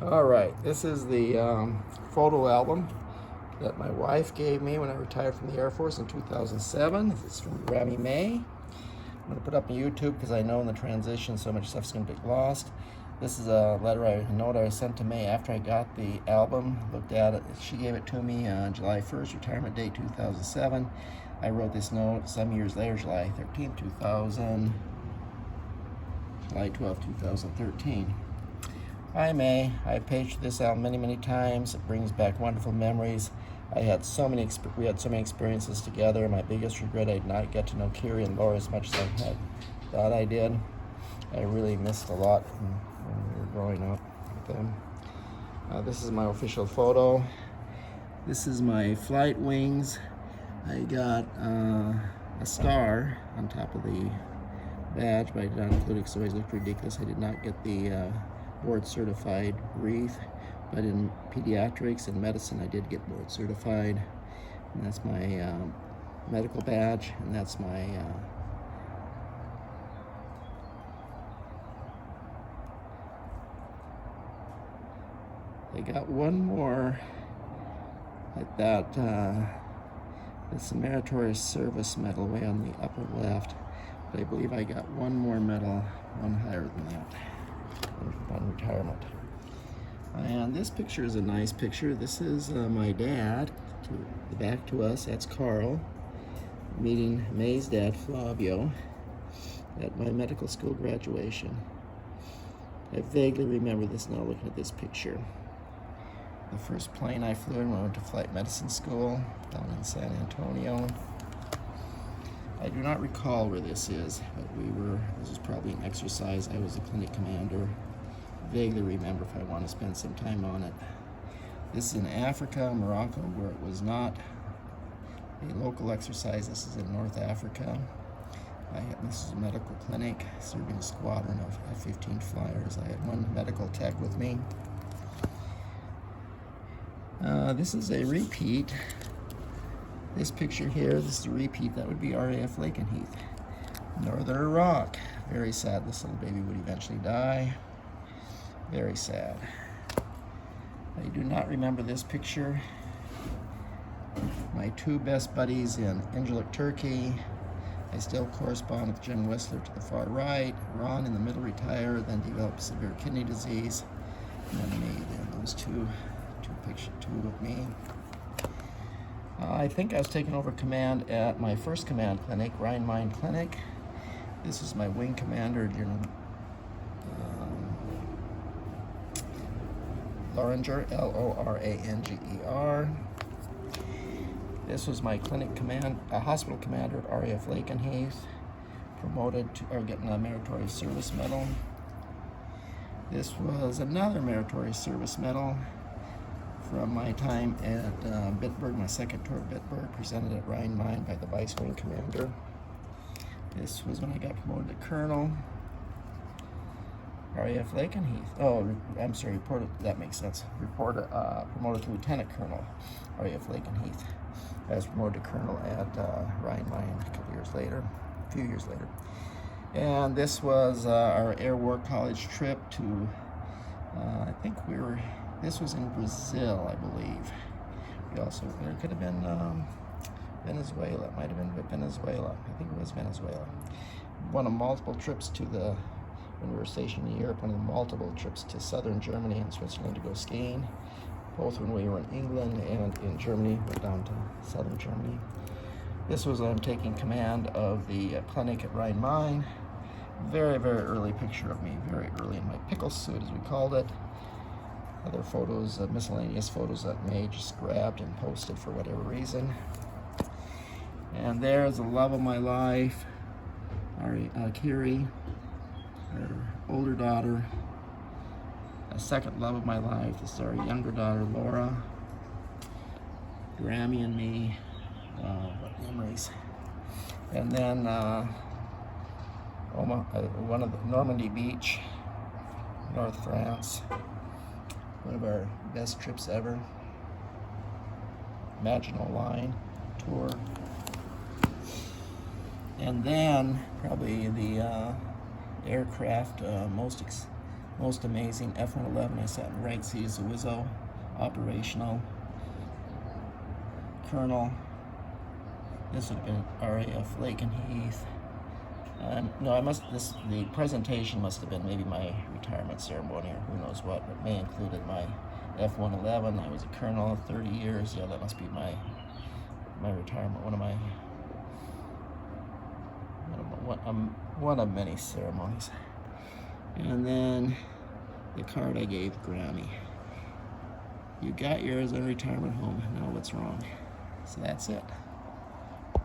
All right, this is the photo album that my wife gave me when I retired from the Air Force in 2007. This is from Grammy May. I'm going to put up on YouTube because I know in the transition so much stuff's going to get lost. This is a note I sent to May after I got the album, looked at it. She gave it to me on July 1st, retirement day 2007. I wrote this note some years later, July 13th, July 12th, 2013. Hi May, I've paged this album many times. It brings back wonderful memories. We had so many experiences together. My biggest regret, I did not get to know Kiri and Laura as much as I had thought I did. I really missed a lot when we were growing up with them. This is my official photo. This is my flight wings. I got a star on top of the badge, but I did not include it because it always looked ridiculous. I did not get the board certified wreath, but in pediatrics and medicine I did get board certified, and that's my medical badge, and that's my I got one more like that. It's a meritorious service medal way on the upper left, but I believe I got one more medal, one higher than that, on retirement. And this picture is a nice picture. This is my dad, to the back to us. That's Carl, meeting May's dad, Flavio, at my medical school graduation. I vaguely remember this now looking at this picture. The first plane I flew in when I went to flight medicine school down in San Antonio. I do not recall where this is, but this was probably an exercise. I was a clinic commander. Vaguely remember if I want to spend some time on it. This is in Africa, Morocco, where it was not a local exercise. This is in North Africa. This is a medical clinic serving a squadron of F-15 flyers. I had one medical tech with me. This is a repeat. This picture here, this is a repeat. That would be RAF Lakenheath, Northern Iraq. Very sad. This little baby would eventually die. Very sad. I do not remember this picture. My two best buddies in Incirlik, Turkey. I still correspond with Jim Whistler to the far right. Ron in the middle retired, then developed severe kidney disease. And then me, there, those two with me. I think I was taking over command at my first command clinic, Rhine-Main Clinic. This is my wing commander, General Loranger, L-O-R-A-N-G-E-R. This was my clinic hospital commander at RAF Lakenheath, promoted to, or getting a meritorious service medal. This was another meritorious service medal from my time at Bitburg, my second tour of Bitburg, presented at Rhine-Main by the vice wing commander. This was when I got promoted to colonel. RAF Lakenheath. Oh, I'm sorry, reported, that makes sense. Promoted to lieutenant colonel, RAF Lakenheath. I was promoted to colonel at Rhine-Main a few years later. And this was our Air War College trip to, this was in Brazil, I believe. There could have been Venezuela. It might have been Venezuela. I think it was Venezuela. One of multiple trips when we were stationed in Europe, one of the multiple trips to southern Germany and Switzerland to go skiing. Both when we were in England and in Germany, went down to southern Germany. This was when I'm taking command of the clinic at Rhine-Main. Very early picture of me, very early in my pickle suit, as we called it. Other photos, miscellaneous photos that May just grabbed and posted for whatever reason. And there's the love of my life, Kiri, her older daughter. A second love of my life, this is our younger daughter, Laura. Grammy and me, what memories. And then one of the Normandy Beach, North France. One of our best trips ever. Maginot Line tour. And then probably the aircraft most Most amazing F-111. I sat in rank C as a Wizzo, operational, colonel. This would have been RAF Lake and Heath. No, the presentation must have been maybe my retirement ceremony or who knows what, but may included my F-111. I was a colonel, 30 years. Yeah, that must be my retirement. One of many ceremonies. And then the card I gave Grammy. You got yours in retirement home. Now what's wrong? So that's it.